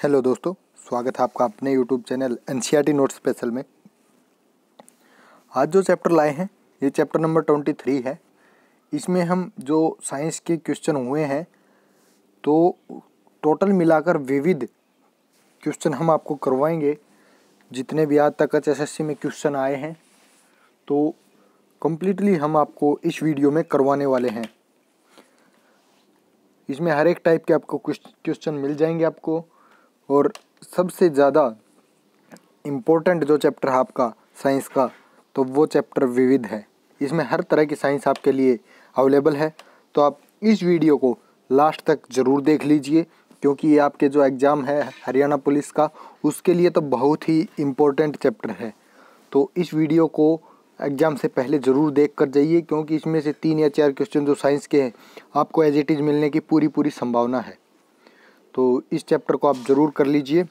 Hello दोस्तों, स्वागत है आपका अपने YouTube channel NCERT note special में। आज जो चैप्टर लाए हैं ये चैप्टर नंबर 23 है। इसमें हम जो साइंस के क्वेश्चन हुए हैं तो टोटल मिलाकर विविध क्वेश्चन हम आपको करवाएंगे। जितने भी आज तक एचएसएससी में क्वेश्चन आए हैं तो कम्प्लीटली हम आपको इस वीडियो में करवाने वाले हैं। इसमें हर एक टाइप के आपको क्वेश्चन मिल जाएंगे आपको। और सबसे ज़्यादा इम्पोर्टेंट जो चैप्टर है आपका साइंस का, तो वो चैप्टर विविध है। इसमें हर तरह की साइंस आपके लिए अवेलेबल है। तो आप इस वीडियो को लास्ट तक ज़रूर देख लीजिए, क्योंकि ये आपके जो एग्ज़ाम है हरियाणा पुलिस का, उसके लिए तो बहुत ही इम्पोर्टेंट चैप्टर है। तो इस वीडियो को एग्ज़ाम से पहले ज़रूर देख कर जाइए, क्योंकि इसमें से 3 या 4 क्वेश्चन जो साइंस के हैं आपको एज इट इज़ मिलने की पूरी संभावना है। तो इस चैप्टर को आप ज़रूर कर लीजिए।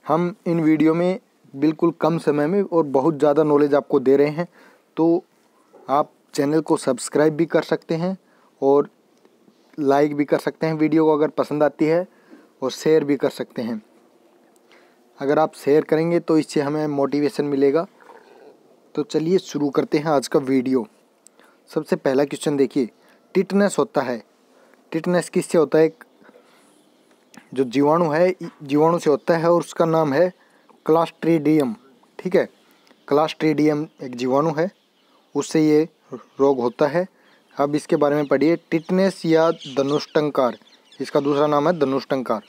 हम इन वीडियो में बिल्कुल कम समय में और बहुत ज़्यादा नॉलेज आपको दे रहे हैं। तो आप चैनल को सब्सक्राइब भी कर सकते हैं और लाइक भी कर सकते हैं वीडियो को अगर पसंद आती है, और शेयर भी कर सकते हैं। अगर आप शेयर करेंगे तो इससे हमें मोटिवेशन मिलेगा। तो चलिए शुरू करते हैं आज का वीडियो। सबसे पहला क्वेश्चन देखिए, टिटनेस होता है। टिटनेस किससे होता है? एक जो जीवाणु है, जीवाणु से होता है और उसका नाम है क्लास्ट्रीडियम। ठीक है, क्लास्ट्रीडियम एक जीवाणु है, उससे ये रोग होता है। अब इसके बारे में पढ़िए। टिटनेस या धनुष्टंकार, इसका दूसरा नाम है धनुष्टंकार,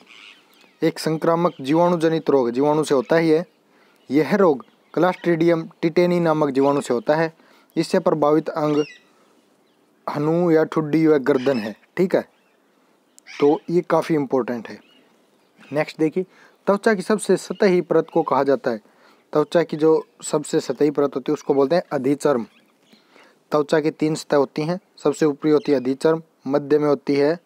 एक संक्रामक जीवाणु जनित रोग, जीवाणु से होता ही है। यह रोग क्लास्ट्रीडियम टिटेनी नामक जीवाणु से होता है। इससे प्रभावित अंग हनु या ठुड्डी या गर्दन है। ठीक है, तो ये काफ़ी इम्पोर्टेंट है। नेक्स्ट देखिए, त्वचा की सबसे सतही परत को कहा जाता है। त्वचा की जो सबसे सतही परत होती है उसको बोलते हैं अधिचर्म। त्वचा की 3 सतह होती हैं। सबसे ऊपरी होती है अधिचर्म, मध्य में होती है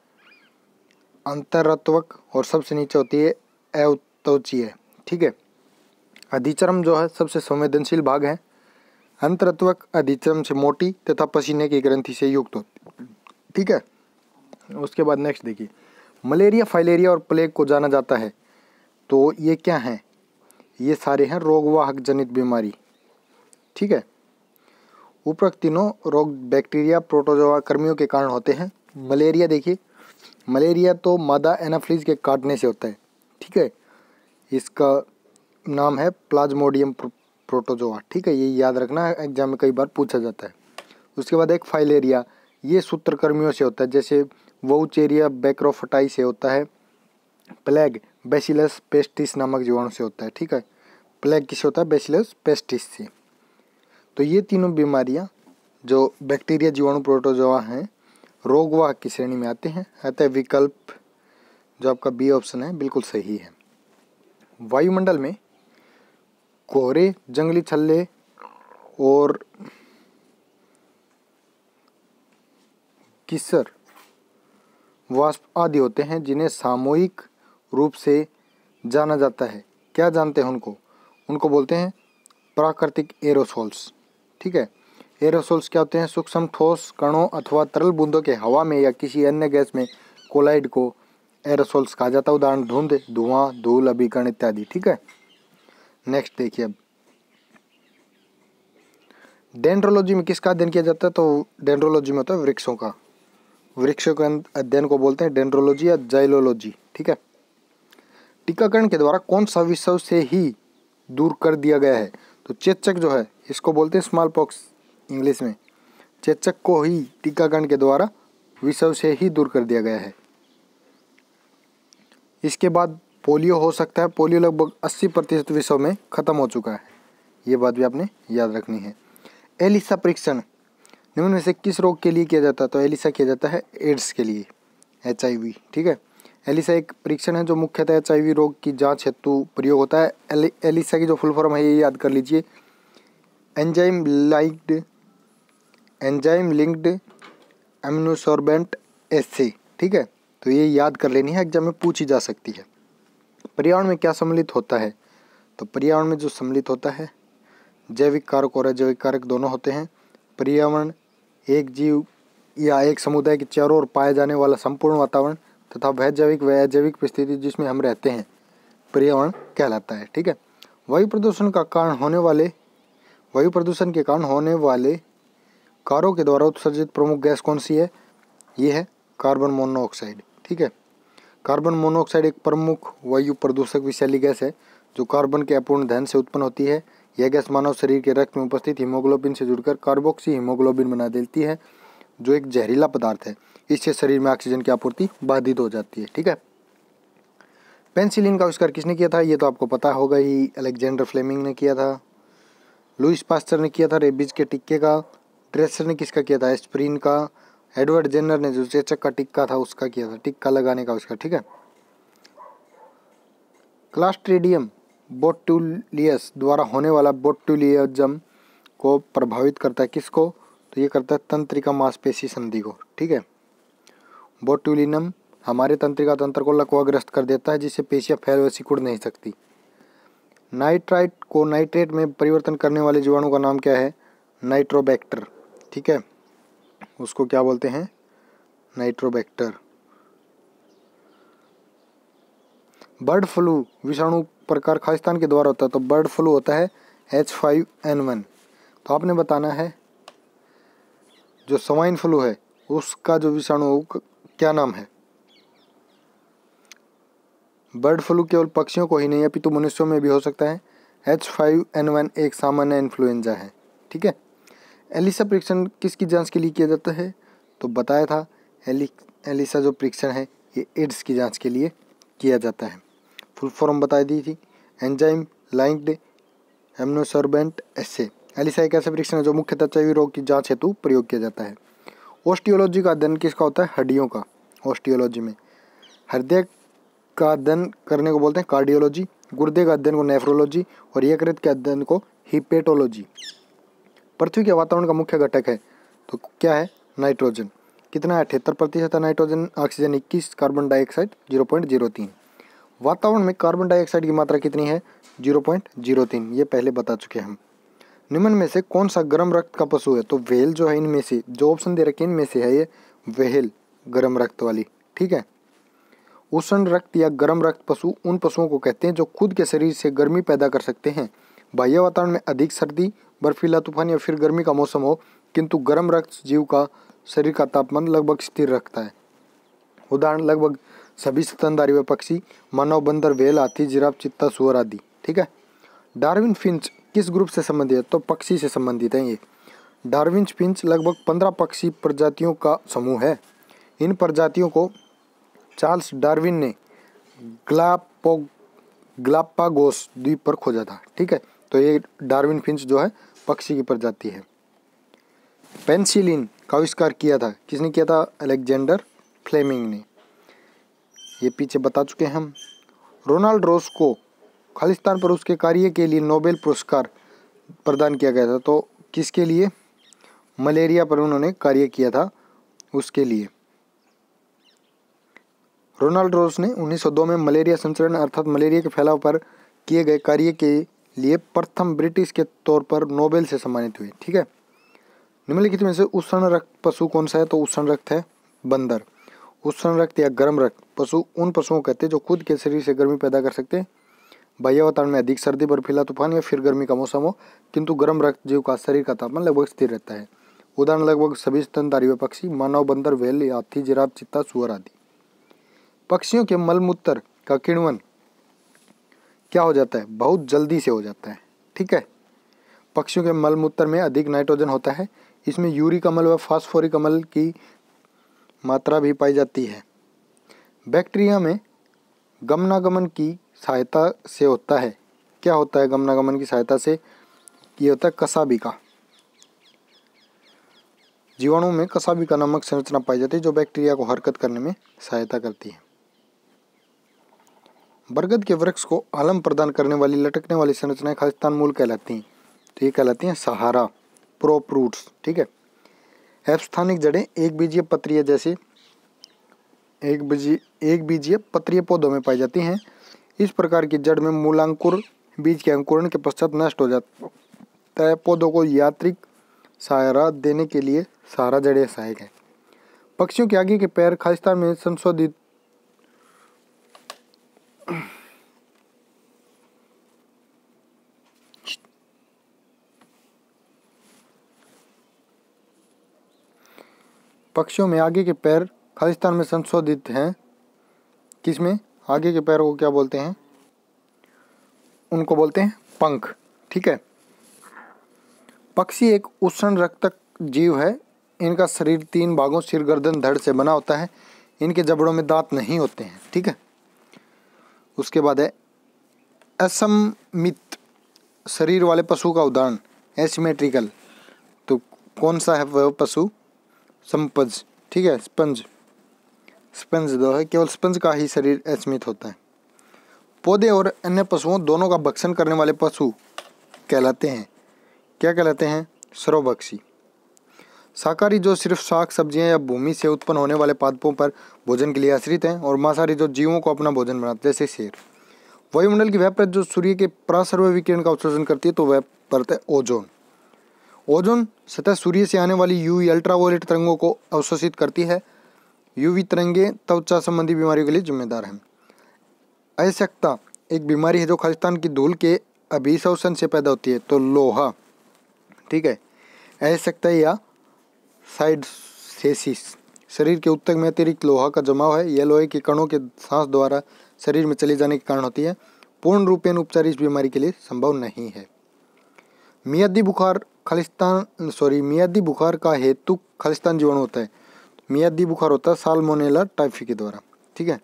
अंतरत्वक और सबसे नीचे होती है अवत्वचीय। ठीक है, अधिचर्म जो है सबसे संवेदनशील भाग है। अंतरत्वक अधिचर्म से मोटी तथा पसीने की ग्रंथि से युक्त होती है। ठीक है, उसके बाद नेक्स्ट देखिए, मलेरिया, फाइलेरिया और प्लेग को जाना जाता है। तो ये क्या हैं? ये सारे हैं रोगवाहक जनित बीमारी। ठीक है, उपरोक्त तीनों रोग बैक्टीरिया, प्रोटोजोआ, कृमियों के कारण होते हैं। मलेरिया देखिए, मलेरिया तो मादा एनाफ्लीज के काटने से होता है। ठीक है, इसका नाम है प्लाज्मोडियम प्रोटोजोआ। ठीक है, ये याद रखना, एग्जाम में कई बार पूछा जाता है। उसके बाद एक फाइलेरिया, ये सूत्रकृमियों से होता है, जैसे वोउचेरिया बैक्रोफटाई से होता है। प्लेग बैसिलस पेस्टिस नामक जीवाणु से होता है। ठीक है, प्लेग किससे होता है? बैसिलस पेस्टिस से। तो ये तीनों बीमारियां जो बैक्टीरिया, जीवाणु, प्रोटोजोआ हैं, रोगवाहक की श्रेणी में आते हैं। अतः विकल्प जो आपका बी ऑप्शन है बिल्कुल सही है। वायुमंडल में कोहरे, जंगली छल्ले और किस्सर वाष्प आदि होते हैं, जिन्हें सामूहिक रूप से जाना जाता है। क्या जानते हैं उनको? उनको बोलते हैं प्राकृतिक एरोसोल्स। ठीक है, एरोसोल्स क्या होते हैं? सूक्ष्म ठोस कणों अथवा तरल बूंदों के हवा में या किसी अन्य गैस में कोलाइड को एरोसोल्स कहा जाता है। उदाहरण धुंध, धुआं, धूल, अभिकण इत्यादि। ठीक है, नेक्स्ट देखिए। अब डेंड्रोलॉजी में किसका अध्ययन किया जाता है? तो डेंड्रोलॉजी में होता है वृक्षों का। वृक्षों के अध्ययन को बोलते हैं डेंड्रोलॉजी या जाइलोलॉजी। ठीक है, टीकाकरण के द्वारा कौन सा विषय से ही दूर कर दिया गया है? तो चेचक जो है इसको बोलते हैं स्मॉल पॉक्स इंग्लिश में। चेचक को ही टीकाकरण के द्वारा विषय से ही दूर कर दिया गया है। इसके बाद पोलियो हो सकता है। पोलियो लगभग 80% विषयों में खत्म हो चुका है। ये बात भी आपने याद रखनी है। एलिसा परीक्षण निम्न में से किस रोग के लिए किया जाता है? तो एलिसा किया जाता है एड्स के लिए, HIV। ठीक है, एलिसा एक परीक्षण है जो मुख्यतः HIV रोग की जांच हेतु प्रयोग होता है। एलिसा की जो फुल फॉर्म है ये याद कर लीजिए, एंजाइम लिंक्ड इम्यूनोसॉर्बेंट एसे। ठीक है, तो ये याद कर लेनी है, एग्जाम में पूछी जा सकती है। पर्यावरण में क्या सम्मिलित होता है? तो पर्यावरण में जो सम्मिलित होता है जैविक कारक और अजैविक कारक दोनों होते हैं। पर्यावरण एक जीव या एक समुदाय के चारों ओर पाया जाने वाला संपूर्ण वातावरण तथा वह जैविक व अजैविक परिस्थिति जिसमें हम रहते हैं पर्यावरण कहलाता है। ठीक है। वायु प्रदूषण के कारण होने वाले कारों के द्वारा उत्सर्जित प्रमुख गैस कौन सी है? ये है कार्बन मोनोऑक्साइड। ठीक है। कार्बन मोनोऑक्साइड एक प्रमुख वायु प्रदूषक विषैली गैस है जो कार्बन के अपूर्ण दहन से उत्पन्न होती है। यह गैस मानव शरीर के रक्त में उपस्थित हीमोग्लोबिन से जुड़कर कार्बोक्सी हीमोग्लोबिन बना देती है जो एक जहरीला पदार्थ है। इससे शरीर में ऑक्सीजन की आपूर्ति बाधित हो जाती है। ठीक है। पेनिसिलिन का आविष्कार किसने किया था? ये तो आपको पता होगा ही, अलेक्जेंडर फ्लेमिंग ने किया था। लुईस पास्चर ने किया था रेबीज के टिक्के का। ड्रेसर ने किसका किया था? एस्प्रिन का। एडवर्ड जेनर ने जो चेचक का टिक्का था उसका किया था, टिक्का लगाने का आविष्कार। ठीक है। क्लास्ट्रीडियम बोटुलियस द्वारा होने वाला बोटुलिज्म को प्रभावित करता है किसको? तो ये करता है तंत्रिका मांसपेशी संधि को। ठीक है। बोटुलिनम हमारे तंत्रिका तंत्र को लकवाग्रस्त कर देता है जिससे पेशियां फैल व सिकुड़ नहीं सकती। नाइट्राइट को नाइट्रेट में परिवर्तन करने वाले जीवाणु का नाम क्या है? नाइट्रोबैक्टर। ठीक है। उसको क्या बोलते हैं? नाइट्रोबैक्टर। बर्ड फ्लू विषाणु प्रकार खालिस्तान के द्वारा होता है, तो बर्ड फ्लू होता है H5N1। तो आपने बताना है जो स्वाइन फ्लू है उसका जो विषाणु क्या नाम है? बर्ड फ्लू केवल पक्षियों को ही नहीं अपितु मनुष्यों में भी हो सकता है। H5N1 एक सामान्य इन्फ्लुएंजा है। ठीक है। एलिसा परीक्षण किसकी जांच के लिए किया जाता है? तो बताया था एलिसा जो परीक्षण है ये एड्स की जांच के लिए किया जाता है। फुल फॉर्म बता दी थी, एंजाइम लाइंक्ड एम्नोसॉर्बेंट एसे। एलिसा एक ऐसा परीक्षण है जो मुख्यतः चर्बी रोग की जांच हेतु प्रयोग किया जाता है। ओस्टियोलॉजी का अध्ययन किसका होता है? हड्डियों का। ओस्टियोलॉजी में हृदय का अध्ययन करने को बोलते हैं कार्डियोलॉजी, गुर्दे का अध्ययन को नेफ्रोलॉजी और यकृत के अध्ययन को हिपेटोलॉजी। पृथ्वी के वातावरण का मुख्य घटक है तो क्या है? नाइट्रोजन। कितना है? 78% है नाइट्रोजन, ऑक्सीजन 21, कार्बन डाइऑक्साइड 0.03। वातावरण में कार्बन डाइऑक्साइड की मात्रा कितनी है? 0.03। ये पहले बता चुके हैं हम। निम्न में से कौन सा गर्म रक्त का पशु है? तो व्हेल जो है इनमें से, जो ऑप्शन दे रखे इनमें से है ये व्हेल, गर्म रक्त वाली। ठीक है। उष्ण रक्त या गर्म रक्त पशु उन पशुओं को कहते हैं जो खुद के शरीर से गर्मी पैदा कर सकते हैं। बाह्य वातावरण में अधिक सर्दी, बर्फीला तूफान या फिर गर्मी का मौसम हो किंतु गर्म रक्त जीव का शरीर का तापमान लगभग स्थिर रखता है। उदाहरण लगभग सभी स्तनधारी व पक्षी, मानव, बंदर, व्हेल, हाथी, जिराफ, चीता, सुअर आदि। ठीक है। डार्विन फिंच किस ग्रुप से संबंधित है? तो पक्षी से संबंधित है ये। डार्विन फिंच लगभग 15 पक्षी प्रजातियों का समूह है। इन प्रजातियों को चार्ल्स डार्विन ने ग्लापागोस द्वीप पर खोजा था। ठीक है। तो ये डार्विन फिंच जो है पक्षी की प्रजाति है। पेनिसिलिन का आविष्कार किया था किसने किया था? अलेक्जेंडर फ्लेमिंग ने। ये पीछे बता चुके हैं हम। रोनाल्ड रोस को खालिस्तान पर उसके कार्य के लिए नोबेल पुरस्कार प्रदान किया गया था। तो किसके लिए? मलेरिया पर उन्होंने कार्य किया था उसके लिए। रोनाल्ड रोस ने 1902 में मलेरिया संचरण अर्थात मलेरिया के फैलाव पर किए गए कार्य के लिए प्रथम ब्रिटिश के तौर पर नोबेल से सम्मानित हुए। ठीक है। निम्नलिखित में से उष्ण रक्त पशु कौन सा है? तो उष्ण रक्त है बंदर। उष्ण रक्त या गर्म रक्त पशु उन पशुओं को कहते हैं जो खुद के शरीर से गर्मी पैदा कर सकते हैं। बाह्य वातावरण में अधिक सर्दी, बर्फीला तूफान या फिर गर्मी का मौसम हो किंतु गर्म रक्त जीव का शरीर का तापमान लगभग स्थिर रहता है। उदाहरण लगभग सभी स्तनधारी व पक्षी, मानव, बंदर, व्हेल, हाथी, जिराफ, चीता, सुअर आदि। पक्षियों के मलमूत्र का किण्वन क्या हो जाता है? बहुत जल्दी से हो जाता है। ठीक है। पक्षियों के मलमूत्र में अधिक नाइट्रोजन होता है। इसमें यूरिक अम्ल व फास्फोरिक अम्ल की मात्रा भी पाई जाती है। बैक्टीरिया में गमनागमन की सहायता से होता है। क्या होता है गमनागमन की सहायता से? ये होता है कसाबिका। जीवाणु में कसाबिका नामक संरचना पाई जाती है जो बैक्टीरिया को हरकत करने में सहायता करती है। बरगद के वृक्ष को आलम प्रदान करने वाली लटकने वाली संरचनाएं खालिस्तान मूल कहलाती हैं। तो ये कहलाती हैं सहारा प्रोप रूट्स। ठीक है। अपस्थानिक जड़ें एक बीजीय पत्रीय जैसे एक बीजीय पत्रीय पौधों में पाई जाती हैं। इस प्रकार की जड़ में मूलांकुर बीज के अंकुरण के पश्चात नष्ट हो जाता है। पौधों को यांत्रिक सहारा देने के लिए सहारा जड़ें सहायक है। पक्षियों के आगे के पैर खालिस्तान में संशोधित पक्षियों में आगे के पैर खालिस्तान में संशोधित हैं। किसमें? आगे के पैर को क्या बोलते हैं? उनको बोलते हैं पंख। ठीक है। पक्षी एक उष्ण रक्तक जीव है। इनका शरीर 3 भागों सिर, गर्दन, धड़ से बना होता है। इनके जबड़ों में दांत नहीं होते हैं। ठीक है। उसके बाद है असममित शरीर वाले पशु का उदाहरण एसिमेट्रिकल। तो कौन सा है वह पशु? संपज। ठीक है। स्पंज दो है, केवल स्पंज का ही शरीर असीमित होता है। पौधे और अन्य पशुओं दोनों का भक्षण करने वाले पशु कहलाते हैं, क्या कहलाते हैं? सर्वभक्षी। शाकाहारी जो सिर्फ शाक सब्जियां या भूमि से उत्पन्न होने वाले पादपों पर भोजन के लिए आश्रित हैं, और मांसाहारी जो जीवों को अपना भोजन बनाते हैं, जैसे शेर। वायुमंडल की वह परत जो सूर्य के परासर्व विकिरण का अवशोषण करती है, तो वह परत है ओजोन। ओजोन सतह सूर्य से आने वाली यूवी अल्ट्रावायलेट तरंगों को अवशोषित करती है। यूवी तरंगें त्वचा संबंधी बीमारियों के लिए जिम्मेदार हैं। अयस्कता एक बीमारी है जो खालिस्तान की धूल के अभिशोषण से पैदा होती है, तो लोहा। ठीक है। अयस्कता या साइडसेसिस शरीर के ऊतक में अतिरिक्त लोहा का जमाव है। यह लोहे के कणों के सांस द्वारा शरीर में चले जाने के कारण होती है। पूर्ण रूपेण उपचार इस बीमारी के लिए संभव नहीं है। मियादी बुखार का हेतु खालिस्तान जीवाणु होता है। मियादी बुखार होता है साल्मोनेला टाइफी के द्वारा। ठीक है।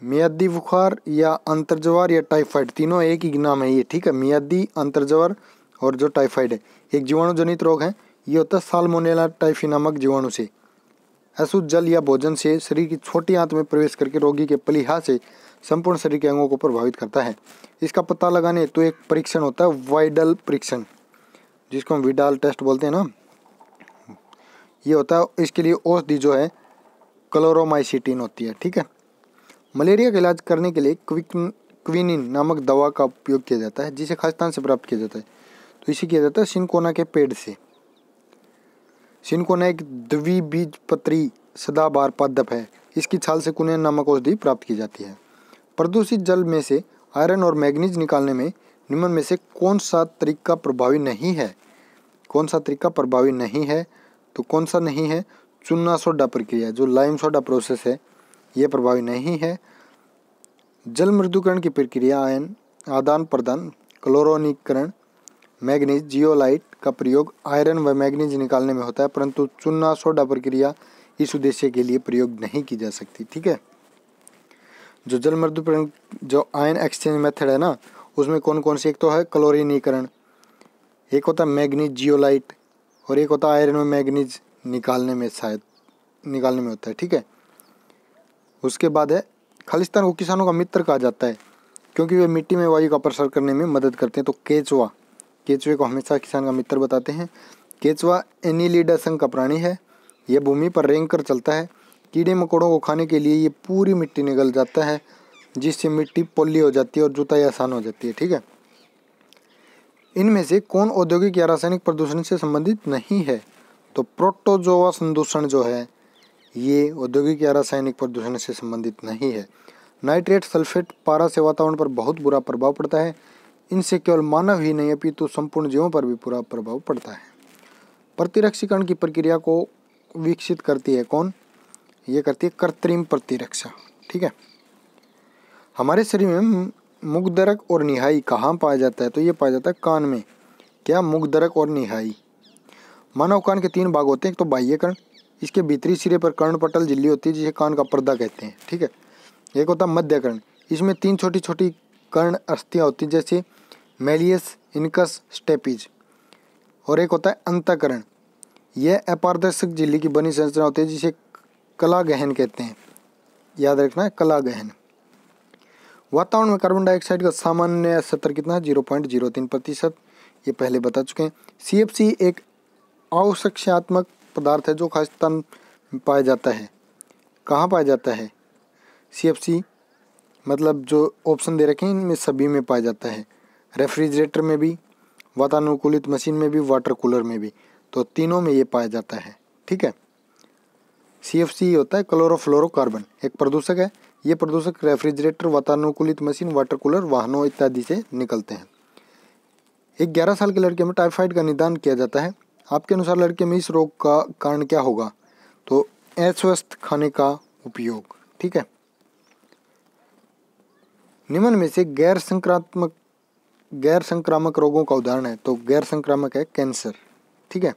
मियादी बुखार या अंतर्ज्वर या टाइफाइड, तीनों एक ही नाम है ये। ठीक है। मियादी, अंतर्ज्वर और जो टाइफाइड है, एक जीवाणु जनित रोग है। ये होता है साल्मोनेला टाइफी नामक जीवाणु से अशुद्ध जल या भोजन से शरीर की छोटी आंत में प्रवेश करके रोगी के प्लीहा से संपूर्ण शरीर के अंगों को प्रभावित करता है। इसका पता लगाने तो एक परीक्षण होता है वाइडल परीक्षण, जिसको हम विडाल टेस्ट बोलते हैं ना, ये होता है। इसके लिए औषधि जो है क्लोरोमाइसिटिन होती है। ठीक है। मलेरिया का इलाज करने के लिए क्विनिन नामक दवा का उपयोग किया जाता है, जिसे खालिस्तान से प्राप्त किया जाता है। तो इसे किया जाता है सिनकोना के पेड़ से। सिनकोना एक द्विबीजपत्री सदाबहार पादप है। इसकी छाल से कुनिन नामक औषधि प्राप्त की जाती है। प्रदूषित जल में से आयरन और मैग्नीज निकालने में निम्न में से कौन सा तरीका प्रभावी नहीं है? कौन सा तरीका प्रभावी नहीं है? तो कौन सा नहीं है? चूना सोडा प्रक्रिया, जो लाइम सोडा प्रोसेस है, ये प्रभावी नहीं है। जल मृदुकरण की प्रक्रिया, आयन आदान प्रदान, क्लोरोनीकरण, मैग्नीज जियोलाइट का प्रयोग आयरन व मैग्नीज निकालने में होता है, परंतु चूना सोडा प्रक्रिया इस उद्देश्य के लिए प्रयोग नहीं की जा सकती। ठीक है। जो जल मृदुकरण, जो आयन एक्सचेंज मेथड है ना, उसमें कौन कौन से? एक तो है क्लोरीनीकरण, एक होता है मैग्नीज जियोलाइट, और एक होता है आयरन व मैग्नीज निकालने में होता है। ठीक है। उसके बाद है खालिस्तान को किसानों का मित्र कहा जाता है, क्योंकि वे मिट्टी में वायु का प्रसार करने में मदद करते हैं। तो केचुए को हमेशा किसान का मित्र बताते हैं। केचुआ एनिलिडा संघ का प्राणी है। यह भूमि पर रेंग कर चलता है। कीड़े मकोड़ों को खाने के लिए ये पूरी मिट्टी निगल जाता है, जिससे मिट्टी पोली हो जाती है और जुताई आसान हो जाती है। ठीक है। इनमें से कौन औद्योगिक या रासायनिक प्रदूषण से संबंधित नहीं है? तो प्रोटोजोआ संदूषण जो है, ये औद्योगिक या रासायनिक प्रदूषण से संबंधित नहीं है। नाइट्रेट, सल्फेट, पारा से वातावरण पर बहुत बुरा प्रभाव पड़ता है। इनसे केवल मानव ही नहीं अपितु संपूर्ण जीवों पर भी बुरा प्रभाव पड़ता है। प्रतिरक्षीकरण की प्रक्रिया को विकसित करती है कौन? ये करती है कृत्रिम प्रतिरक्षा। ठीक है। हमारे शरीर में मुखदरक और निहाई कहाँ पाया जाता है? तो ये पाया जाता है कान में। क्या? मुखदरक और निहाई। मानव कान के 3 भाग होते हैं। एक तो बाह्य कर्ण, इसके भीतरी सिरे पर कर्णपटल झिल्ली होती है, जिसे कान का पर्दा कहते हैं। ठीक है। एक होता है मध्य कर्ण, इसमें 3 छोटी छोटी कर्ण अस्थियाँ होती हैं, जैसे मेलियस, इनकस, स्टेपिज। और एक होता है अंतःकरण, यह अपारदर्शक झिल्ली की बनी संरचना होती है, जिसे कलागहन कहते हैं। याद रखना है, कलागहन। वातावरण में कार्बन डाइऑक्साइड का सामान्य स्तर कितना है? 0.03%। ये पहले बता चुके हैं। CFC एक आवश्यकतात्मक पदार्थ है जो खालिस्तान में पाया जाता है। कहाँ पाया जाता है? CFC मतलब जो ऑप्शन दे रखे हैं, इनमें सभी में पाया जाता है। रेफ्रिजरेटर में भी, वातानुकूलित मशीन में भी, वाटर कूलर में भी, तो तीनों में ये पाया जाता है। ठीक है। CFC होता है क्लोरोफ्लोरोकार्बन, एक प्रदूषक है। ये प्रदूषक रेफ्रिजरेटर, वातानुकूलित मशीन, वाटर कूलर, वाहनों इत्यादि से निकलते हैं। एक 11 साल के लड़के में टाइफाइड का निदान किया जाता है। आपके अनुसार लड़के में इस रोग का कारण क्या होगा? तो अस्वस्थ खाने का उपयोग। ठीक है। निम्न में से गैर संक्रामक रोगों का उदाहरण है, तो गैर संक्रामक है कैंसर। ठीक है।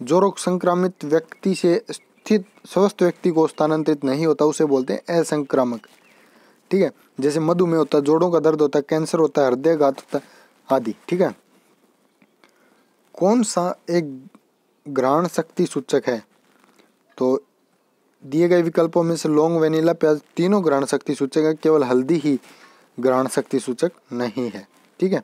जो रोग संक्रामित व्यक्ति से स्थित स्वस्थ व्यक्ति को स्थानांतरित नहीं होता उसे बोलते हैं असंक्रामक। ठीक है। जैसे मधुमेह होता है, जोड़ों का दर्द होता है, कैंसर होता है, हृदयघात होता है आदि। ठीक है। कौन सा एक घ्राण शक्ति सूचक है? तो दिए गए विकल्पों में से लौंग, वेनिला, प्याज तीनों घ्राण शक्ति सूचक है, केवल हल्दी ही घ्राण शक्ति सूचक नहीं है। ठीक है।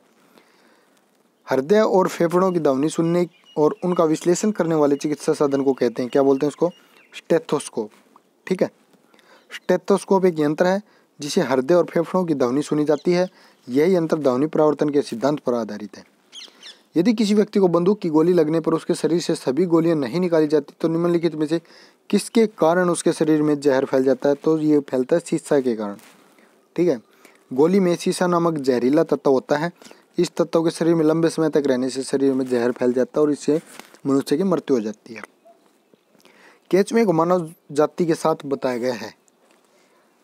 हृदय और फेफड़ों की ध्वनि सुनने और उनका विश्लेषण करने वाले चिकित्सा साधन को कहते हैं, क्या बोलते हैं उसको? स्टेथोस्कोप। ठीक है। स्टेथोस्कोप एक यंत्र है जिसे हृदय और फेफड़ों की ध्वनि सुनी जाती है। यह यंत्र ध्वनि परावर्तन के सिद्धांत पर आधारित है। यदि किसी व्यक्ति को बंदूक की गोली लगने पर उसके शरीर से सभी गोलियां नहीं निकाली जाती तो निम्नलिखित में से किसके कारण उसके शरीर में जहर फैल जाता है? तो ये फैलता है शीशा के कारण। ठीक है। गोली में शीशा नामक जहरीला तत्व होता है। इस तत्व के शरीर में लंबे समय तक रहने से शरीर में जहर फैल जाता है और इससे मनुष्य की मृत्यु हो जाती है। केचुए को मानव जाति के साथ बताया गया है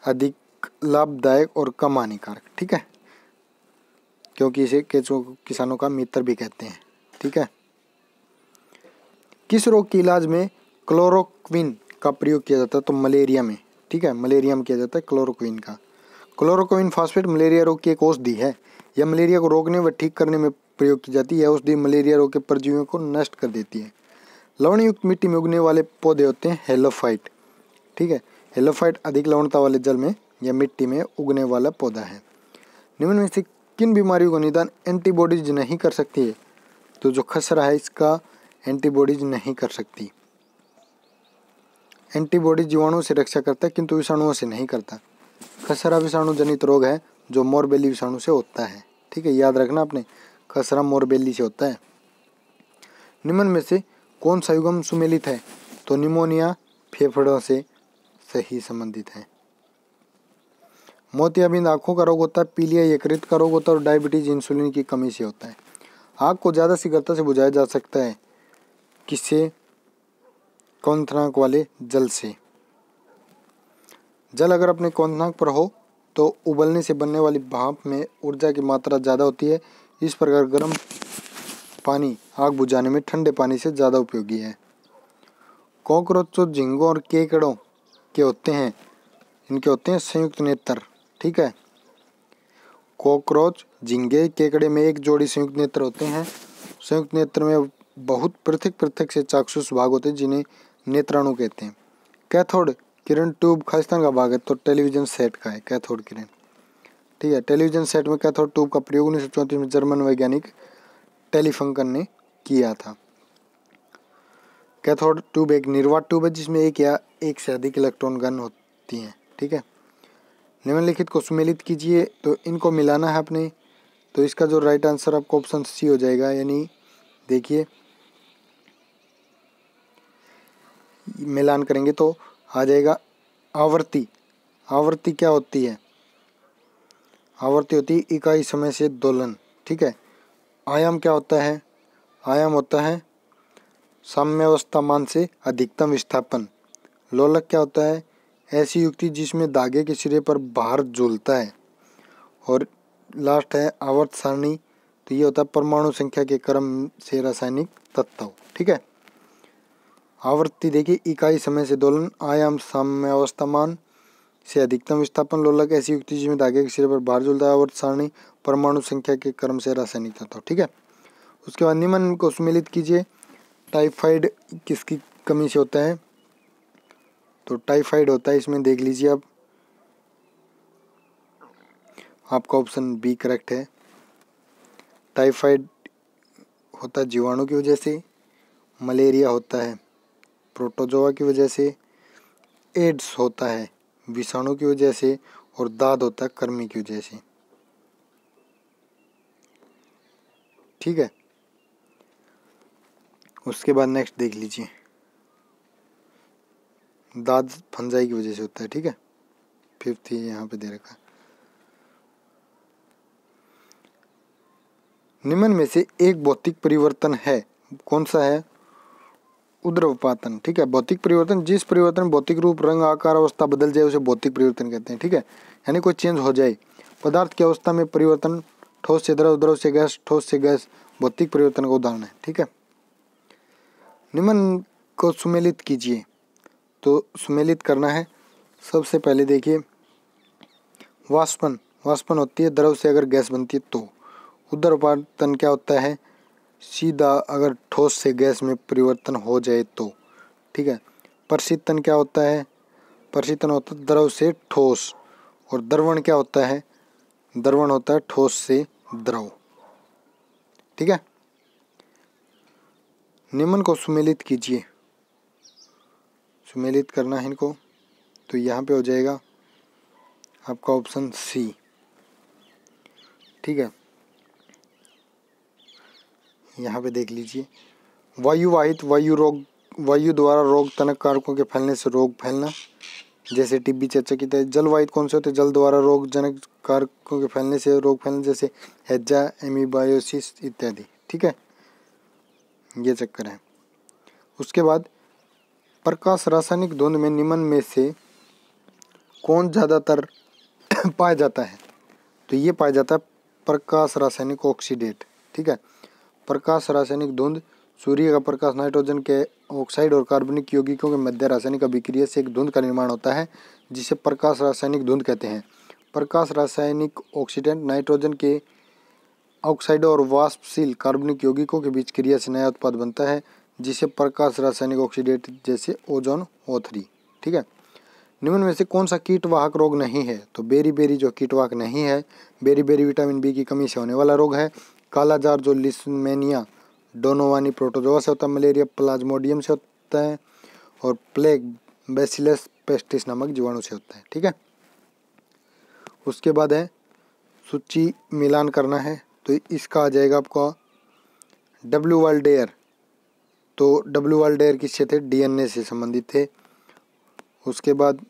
अधिक लाभदायक और कम हानिकारक। ठीक है। क्योंकि इसे केचुआ किसानों का मित्र भी कहते हैं। ठीक है। किस रोग के इलाज में क्लोरोक्विन का प्रयोग किया जाता है? तो मलेरिया में। ठीक है। मलेरिया में किया जाता है क्लोरोक्विन का। क्लोरोक्विन फास्फेट मलेरिया रोग की एक औषधि है। यह मलेरिया को रोकने व ठीक करने में प्रयोग की जाती है। यह औषधि मलेरिया रोग के परजीवियों को नष्ट कर देती है। लवणयुक्त मिट्टी में उगने वाले पौधे होते हैं हेलोफाइट। ठीक है। हेलोफाइट अधिक लवणता वाले जल में या मिट्टी में उगने वाला पौधा है। निम्न में से किन बीमारियों का निदान एंटीबॉडीज नहीं कर सकती है? तो जो खसरा है इसका एंटीबॉडीज नहीं कर सकती। एंटीबॉडीज जीवाणुओं से रक्षा करता है किंतु विषाणुओं से नहीं करता। खसरा विषाणु जनित रोग है जो मोरबेली विषाणु से होता है। ठीक है। याद रखना आपने, खसरा मोरबेली से होता है। निम्न में से कौन सा युग्म सुमेलित है? तो निमोनिया फेफड़ों से सही संबंधित है। मोतियाबिंद आँखों का रोग होता है। पीलिया यकृत का रोग होता है और डायबिटीज इंसुलिन की कमी से होता है। आग को ज़्यादा शीघ्रता से बुझाया जा सकता है किससे? क्वथनांक वाले जल से। जल अगर अपने क्वथनांक पर हो तो उबलने से बनने वाली भाप में ऊर्जा की मात्रा ज़्यादा होती है। इस प्रकार गर्म पानी आग बुझाने में ठंडे पानी से ज़्यादा उपयोगी है। कॉकरोचों, झींगों और केकड़ों के होते हैं, इनके होते हैं संयुक्त नेत्र। ठीक है। कॉकरोच, झींगे, केकड़े में एक जोड़ी संयुक्त नेत्र होते हैं। संयुक्त नेत्र में बहुत पृथक पृथक से चाक्षुष भाग होते हैं जिन्हें नेत्राणु कहते हैं। कैथोड किरण ट्यूब खालिस्तान का भाग है, तो टेलीविजन सेट का है कैथोड किरण। ठीक है। टेलीविजन सेट में कैथोड ट्यूब का प्रयोग 1934 में जर्मन वैज्ञानिक टेलीफंकन ने किया था। कैथोड ट्यूब एक निर्वात ट्यूब है जिसमें एक या एक से अधिक इलेक्ट्रॉन गन होती हैं। ठीक है। निम्नलिखित को सुमेलित कीजिए, तो इनको मिलाना है अपने। तो इसका जो राइट आंसर आपको ऑप्शन सी हो जाएगा। यानी देखिए मिलान करेंगे तो आ जाएगा आवर्ती। आवर्ती क्या होती है? आवर्ती होती है इकाई समय से दोलन। ठीक है। आयाम क्या होता है? आयाम होता है साम्यावस्था मान से अधिकतम विस्थापन। लोलक क्या होता है? ऐसी युक्ति जिसमें धागे के सिरे पर भार झूलता है। और लास्ट है आवर्त सारणी, तो ये होता है परमाणु संख्या के क्रम से रासायनिक तत्व। ठीक है। आवर्ती देखिए इकाई समय से दोलन, आयाम साम्यावस्था मान से अधिकतम विस्थापन, लोलक ऐसी युक्ति जिसमें धागे के सिरे पर भार झूलता है, आवर्त सारणी परमाणु संख्या के क्रम से रासायनिक तत्व। ठीक है। उसके बाद निम्न को सम्मिलित कीजिए। टाइफाइड किसकी कमी से होता है? तो टाइफाइड होता है, इसमें देख लीजिए आप, आपका ऑप्शन बी करेक्ट है। टाइफाइड होता है जीवाणु की वजह से, मलेरिया होता है प्रोटोजोआ की वजह से, एड्स होता है विषाणु की वजह से और दाद होता है कृमि की वजह से। ठीक है। उसके बाद नेक्स्ट देख लीजिए, दाद फंजाई की वजह से होता है। ठीक है। फिफ्थ ही यहाँ पे दे रखा है। निम्न में से एक भौतिक परिवर्तन है कौन सा है? उद्रवपातन। ठीक है, भौतिक परिवर्तन, जिस परिवर्तन भौतिक रूप, रंग, आकार, अवस्था बदल जाए उसे भौतिक परिवर्तन कहते हैं। ठीक है, यानी कोई चेंज हो जाए। पदार्थ की अवस्था में परिवर्तन, ठोस से द्रव, द्रव से गैस, ठोस से गैस भौतिक परिवर्तन का उदाहरण है। ठीक है, निम्न को सुमेलित कीजिए। तो सुमेलित करना है, सबसे पहले देखिए वाष्पन, वाष्पन होती है द्रव से अगर गैस बनती है तो। उद्रवपातन क्या होता है? सीधा अगर ठोस से गैस में परिवर्तन हो जाए तो। ठीक है, प्रशीतन क्या होता है? प्रशीतन होता है द्रव से ठोस। और द्रवण क्या होता है? द्रवण होता है ठोस से द्रव। ठीक है, निम्न को सुमेलित कीजिए। सुमेलित करना है इनको, तो यहाँ पे हो जाएगा आपका ऑप्शन सी। ठीक है, यहाँ पे देख लीजिए, वायुवाहित, वायु रोग, वायु द्वारा रोग तनक कारकों के फैलने से रोग फैलना, जैसे टीबी चर्चा की तरह। जलवाहित कौन से होते हैं? जल द्वारा रोग जनक कारकों के फैलने से रोग फैलने, जैसे हैजा, एमीबायोसिस इत्यादि। ठीक है, ये चक्कर है। उसके बाद प्रकाश रासायनिक द्वंद्व में निम्न में से कौन ज़्यादातर पाया जाता है? तो ये पाया जाता है प्रकाश रासायनिक ऑक्सीडेट। ठीक है, प्रकाश रासायनिक द्वंद्व, सूर्य का प्रकाश नाइट्रोजन के ऑक्साइड और कार्बनिक यौगिकों के मध्य रासायनिक अभिक्रिया से एक धुंध का निर्माण होता है, जिसे प्रकाश रासायनिक धुंध कहते हैं। प्रकाश रासायनिक ऑक्सीडेंट नाइट्रोजन के ऑक्साइडों और वाष्पशील कार्बनिक यौगिकों के बीच क्रिया से नया उत्पाद बनता है, जिसे प्रकाश रासायनिक ऑक्सीडेट, जैसे ओजोन O3। ठीक है, निम्न में से कौन सा कीटवाहक रोग नहीं है? तो बेरी जो कीटवाहक नहीं है, बेरी विटामिन बी की कमी से होने वाला रोग है। काला जार जो लिस्मेनिया डोनोवानी प्रोटोजोआ से होता है, मलेरिया प्लाज्मोडियम से होता है, और प्लेग बैसिलस पेस्टिस नामक जीवाणु से होता है। ठीक है, उसके बाद है सूची मिलान करना है, तो इसका आ जाएगा आपका डब्ल्यू वाल्डेयर। तो डब्ल्यू वाल्डेयर किससे थे? डीएनए से संबंधित थे। उसके बाद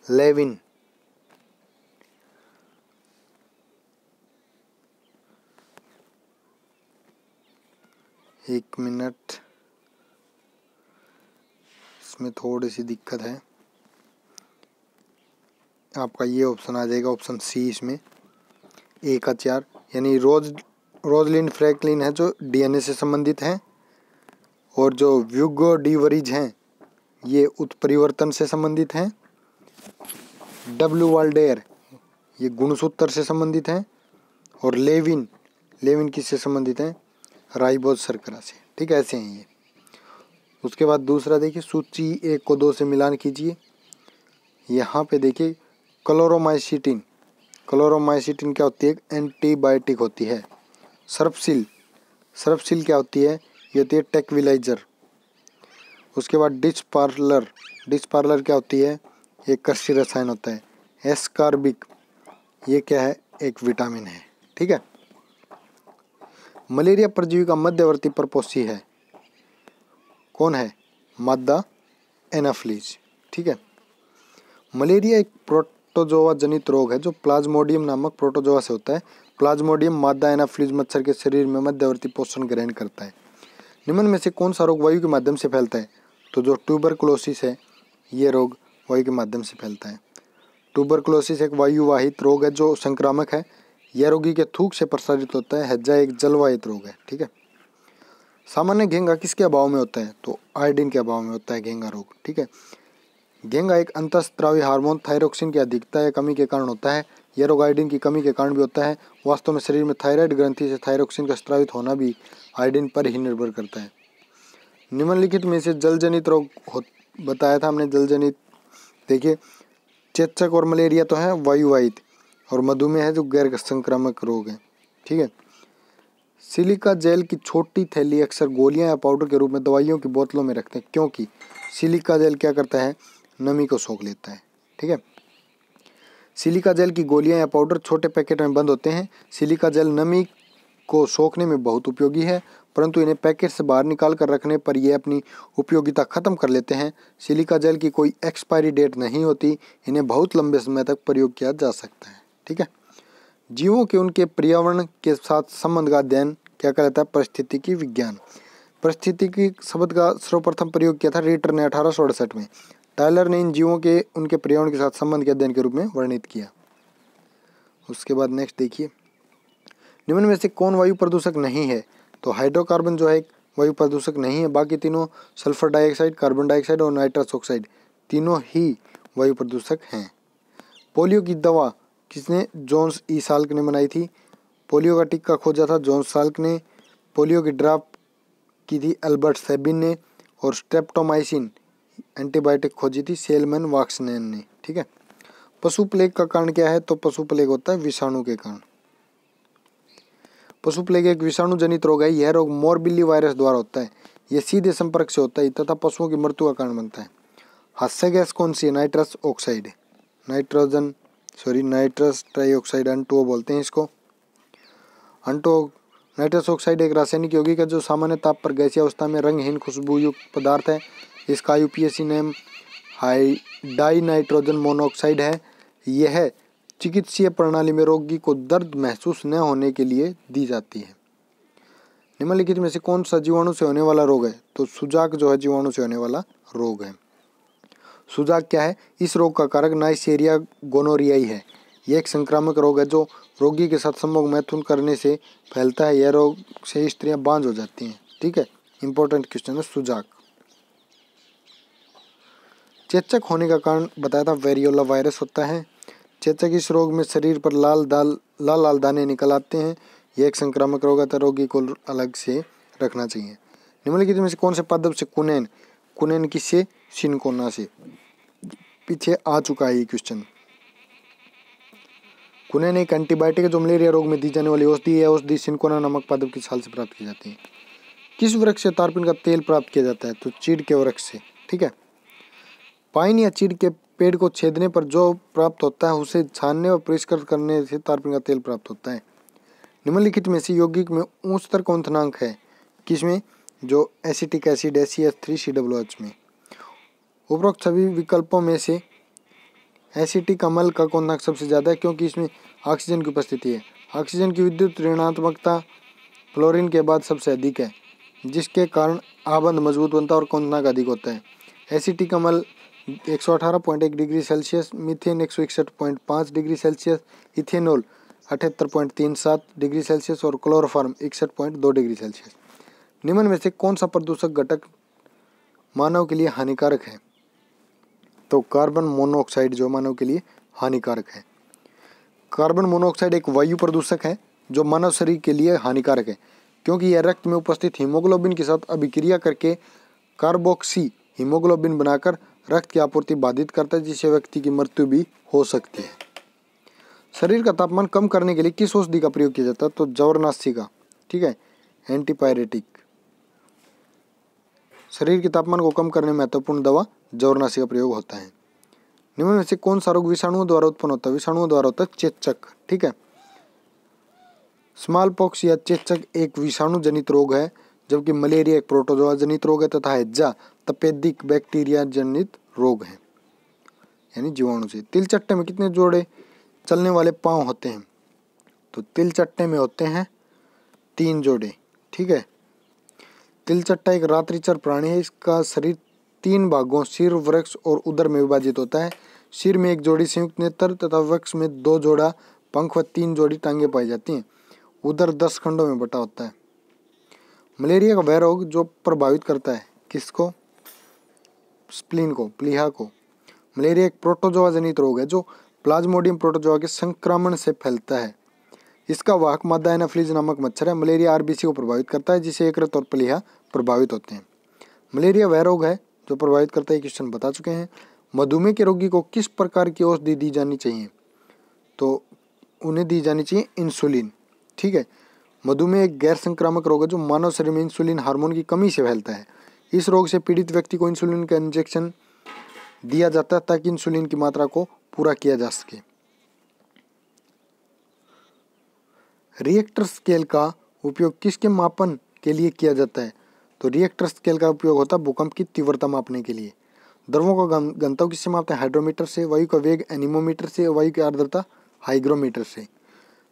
लेविन, एक मिनट, इसमें थोड़ी सी दिक्कत है। आपका ये ऑप्शन आ जाएगा ऑप्शन सी इसमें, 1 का 4, यानी रोजलिन फ्रैंकलिन है जो डीएनए से संबंधित हैं, और जो व्यूगो डी वरीज हैं ये उत्परिवर्तन से संबंधित हैं। डब्ल्यू वाल्डेयर ये गुणसूत्र से संबंधित हैं, और लेविन किससे संबंधित हैं? राइबोज शर्करा से। ठीक है, ऐसे हैं ये। उसके बाद दूसरा देखिए, सूची 1 को 2 से मिलान कीजिए। यहाँ पे देखिए क्लोरोमाइसिटिन, क्लोरोमाइसिटिन क्या होती है? एक एंटीबायोटिक होती है। सर्फसिल क्या होती है? ये होती है टेक्विलाइजर। उसके बाद डिस्पार्लर क्या होती है? ये कृषि रसायन होता है। एस्कार्बिक ये क्या है? एक विटामिन है। ठीक है, मलेरिया परजीवी का मध्यवर्ती परपोषी है, कौन है? मादा एनाफ्लीज। ठीक है, मलेरिया एक प्रोटोजोआ जनित रोग है जो प्लाज्मोडियम नामक प्रोटोजोआ से होता है। प्लाज्मोडियम मादा एनाफ्लीज मच्छर के शरीर में मध्यवर्ती पोषण ग्रहण करता है। निम्न में से कौन सा रोग वायु के माध्यम से फैलता है? तो जो ट्यूबरकुलोसिस है, ये रोग वायु के माध्यम से फैलता है। ट्यूबरकुलोसिस एक वायुवाहित रोग है जो संक्रामक है। यह रोगी के थूक से प्रसारित होता है। हैजा एक जलवाहित रोग है। ठीक है, सामान्य घेंगा किसके अभाव में होता है? तो आयोडीन के अभाव में होता है घेंगा रोग। ठीक है, घेंगा एक अंतःस्रावी हार्मोन थायरोक्सिन की अधिकता या कमी के कारण होता है। यह रोग आयोडीन की कमी के कारण भी होता है। वास्तव में शरीर में थायराइड ग्रंथि से थायरोक्सिन का स्रावित होना भी आयोडीन पर ही निर्भर करता है। निम्नलिखित में से जलजनित रोग बताया था हमने। जलजनित देखिए, चेचक और मलेरिया तो है वायुवाहित, और मधुमेह है जो गैर संक्रामक रोग है। ठीक है, सिलिका जेल की छोटी थैली अक्सर गोलियां या पाउडर के रूप में दवाइयों की बोतलों में रखते हैं, क्योंकि सिलिका जेल क्या करता है? नमी को सोख लेता है। ठीक है, सिलिका जेल की गोलियां या पाउडर छोटे पैकेट में बंद होते हैं। सिलिका जेल नमी को सोखने में बहुत उपयोगी है, परंतु इन्हें पैकेट से बाहर निकाल कर रखने पर ये अपनी उपयोगिता खत्म कर लेते हैं। सिलिका जेल की कोई एक्सपायरी डेट नहीं होती, इन्हें बहुत लंबे समय तक प्रयोग किया जा सकता है। ठीक है, जीवों के उनके पर्यावरण के साथ संबंध का अध्ययन क्या कहलाता है? पारिस्थितिकी विज्ञान। पारिस्थितिकी शब्द का सर्वप्रथम प्रयोग किया था रिटर ने 1868 में। टायलर ने इन जीवों के उनके पर्यावरण के साथ संबंध के अध्ययन के रूप में वर्णित किया। उसके बाद नेक्स्ट देखिए, निम्न में से कौन वायु प्रदूषक नहीं है? तो हाइड्रोकार्बन जो है एक वायु प्रदूषक नहीं है, बाकी तीनों सल्फर डाइऑक्साइड, कार्बन डाइऑक्साइड और नाइट्रस ऑक्साइड तीनों ही वायु प्रदूषक हैं। पोलियो की दवा किसने? जॉन्स ई साल्क ने बनाई थी। पोलियो का टीका खोजा था जॉन्स साल्क ने। पोलियो की ड्रॉप की थी अल्बर्ट सेबिन ने। और स्ट्रेप्टोमाइसिन एंटीबायोटिक खोजी थी सेलमन वाक्सनैन ने। ठीक है। पशु प्लेग का कारण क्या है? तो पशु प्लेग होता है विषाणु के कारण। पशु प्लेग एक विषाणु जनित रोग है। यह रोग मोरबिली वायरस द्वारा होता है। यह सीधे संपर्क से होता है तथा पशुओं की मृत्यु का कारण बनता है। हास्य गैस कौन सी है? Nitrous oxide, nitrous trioxide, N2O बोलते हैं इसको। नाइट्रस ऑक्साइड एक रासायनिक यौगिक है जो सामान्य ताप पर गैसीय अवस्था में रंगहीन खुशबूयुक्त पदार्थ है। इसका IUPAC name die nitrogen monoxide है। यह चिकित्सीय प्रणाली में रोगी को दर्द महसूस न होने के लिए दी जाती है। निम्नलिखित में से कौन सा जीवाणु से होने वाला रोग है? तो सुजाक जो है जीवाणु से होने वाला रोग है। सुजाक क्या है? इस रोग का कारक नाइसेरिया गोनोरियाई है। यह एक संक्रामक रोग है जो रोगी के साथ संभोग मैथुन करने से फैलता है। यह रोग से स्त्रियां बांझ हो जाती हैं। ठीक है, इंपॉर्टेंट क्वेश्चन है सुजाक। चेचक होने का कारण बताया था वेरियोला वायरस होता है। चेचक इस रोग में शरीर पर लाल लाल दाने निकल आते हैं। यह एक संक्रामक रोग है, रोगी को अलग से रखना चाहिए। निम्नलिखित में से कौन से पादप से कुनेन? कुनेन किससे? सिनकोना से। पीछे आ चुका है ये क्वेश्चन। कुनेन एक एंटीबायोटिक है जो मलेरिया रोग में दी जाने वाली औषधि है। औषधि सिनकोना नामक पादप की छाल से प्राप्त की जाती है। किस वृक्ष से तारपीन का तेल प्राप्त किया जाता है? तो चीड़ के वृक्ष से। ठीक है। पाइन या चीड़ के पेड़ को छेदने पर जो प्राप्त होता है उसे छानने और परिष्कृत करने से तारपीन का तेल प्राप्त होता है। निम्नलिखित में से यौगिक में उच्चतर कौनथनांक है? किसमें? जो एसिटिक एसिड CH3COOH में। उपरोक्त सभी विकल्पों में से एसिटिक अम्ल का कौनथनांक सबसे ज़्यादा है क्योंकि इसमें ऑक्सीजन की उपस्थिति है। ऑक्सीजन की विद्युत ऋणात्मकता फ्लोरीन के बाद सबसे अधिक है, जिसके कारण आबंध मजबूत बनता है और कौनथनांक अधिक होता है। एसिटिक अम्ल 118.1 degree Celsius, methane 161.5 degree Celsius, ethanol 78.37 degree Celsius और क्लोरोफॉर्म 61.2 डिग्री सेल्सियस। निम्न में से कौन सा प्रदूषक घटक मानव के लिए हानिकारक है? तो कार्बन मोनोऑक्साइड जो मानव के लिए हानिकारक है। कार्बन मोनोऑक्साइड एक वायु प्रदूषक है जो मानव शरीर के लिए हानिकारक है क्योंकि यह रक्त में उपस्थित हीमोग्लोबिन के साथ अभिक्रिया करके कार्बोक्सी हीमोग्लोबिन बनाकर रक्त की आपूर्ति बाधित करता है, जिससे व्यक्ति की मृत्यु भी हो सकती है। शरीर का तापमान कम करने के लिए किस औषधि का प्रयोग किया जाता है? तो जवर्नाशी का। ठीक है, एंटीपायरेटिक। शरीर के तापमान को कम करने में महत्वपूर्ण दवा जवर्नाशी का प्रयोग होता है। निम्न में से कौन सा रोग विषाणुओं द्वारा उत्पन्न होता है? विषाणुओं द्वारा होता है चेचक। ठीक है, स्मॉल पॉक्स या चेचक एक विषाणु जनित रोग है, जबकि मलेरिया एक प्रोटोजोआ जनित रोग है तथा हैजा तपेदिक बैक्टीरिया जनित रोग है, यानी जीवाणु से। तिलचट्टे में कितने जोड़े चलने वाले पांव होते हैं? तो तिलचट्टे में होते हैं 3 जोड़े। ठीक है, तिलचट्टा एक रात्रिचर प्राणी है। इसका शरीर 3 भागों सिर, वृक्ष और उदर में विभाजित होता है। सिर में 1 जोड़ी संयुक्त नेत्र तथा वृक्ष में 2 जोड़ा पंख व 3 जोड़ी टांगे पाई जाती हैं। उदर 10 खंडों में बटा होता है। मलेरिया का वह रोग जो प्रभावित करता है किसको? स्प्लीन को, प्लीहा को। मलेरिया एक प्रोटोजोआ जनित रोग है जो प्लाज्मोडियम प्रोटोजोआ के संक्रमण से फैलता है। इसका वाहक मादा एनाफिलीज नामक मच्छर है। मलेरिया RBC को प्रभावित करता है, जिससे यकृत और प्लीहा प्रभावित होते हैं। मलेरिया वह रोग है जो प्रभावित करता है, क्वेश्चन बता चुके हैं। मधुमेह के रोगी को किस प्रकार की औषधि दी जानी चाहिए? तो उन्हें दी जानी चाहिए इंसुलिन। ठीक है, मधुमेह एक गैर संक्रामक रोग है जो मानव शरीर में इंसुलिन हार्मोन की कमी से फैलता है। इस रोग से पीड़ित व्यक्ति को इंसुलिन का इंजेक्शन दिया जाता है ताकि इंसुलिन की मात्रा को पूरा किया जा सके। रिएक्टर स्केल का उपयोग किसके मापन के लिए किया जाता है? तो रिएक्टर स्केल का उपयोग होता है भूकंप की तीव्रता मापने के लिए। द्रवों का घनत्व किससे मापते हैं? हाइड्रोमीटर से। वायु का वेग एनीमोमीटर से। वायु की आर्द्रता हाइग्रोमीटर से।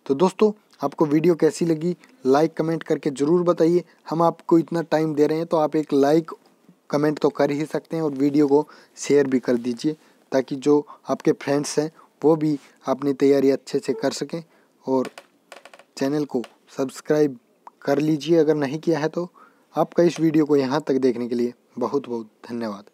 तो दोस्तों आपको वीडियो कैसी लगी लाइक कमेंट करके ज़रूर बताइए। हम आपको इतना टाइम दे रहे हैं तो आप एक लाइक कमेंट तो कर ही सकते हैं और वीडियो को शेयर भी कर दीजिए, ताकि जो आपके फ्रेंड्स हैं वो भी अपनी तैयारी अच्छे से कर सकें। और चैनल को सब्सक्राइब कर लीजिए अगर नहीं किया है तो। आपका इस वीडियो को यहाँ तक देखने के लिए बहुत बहुत धन्यवाद।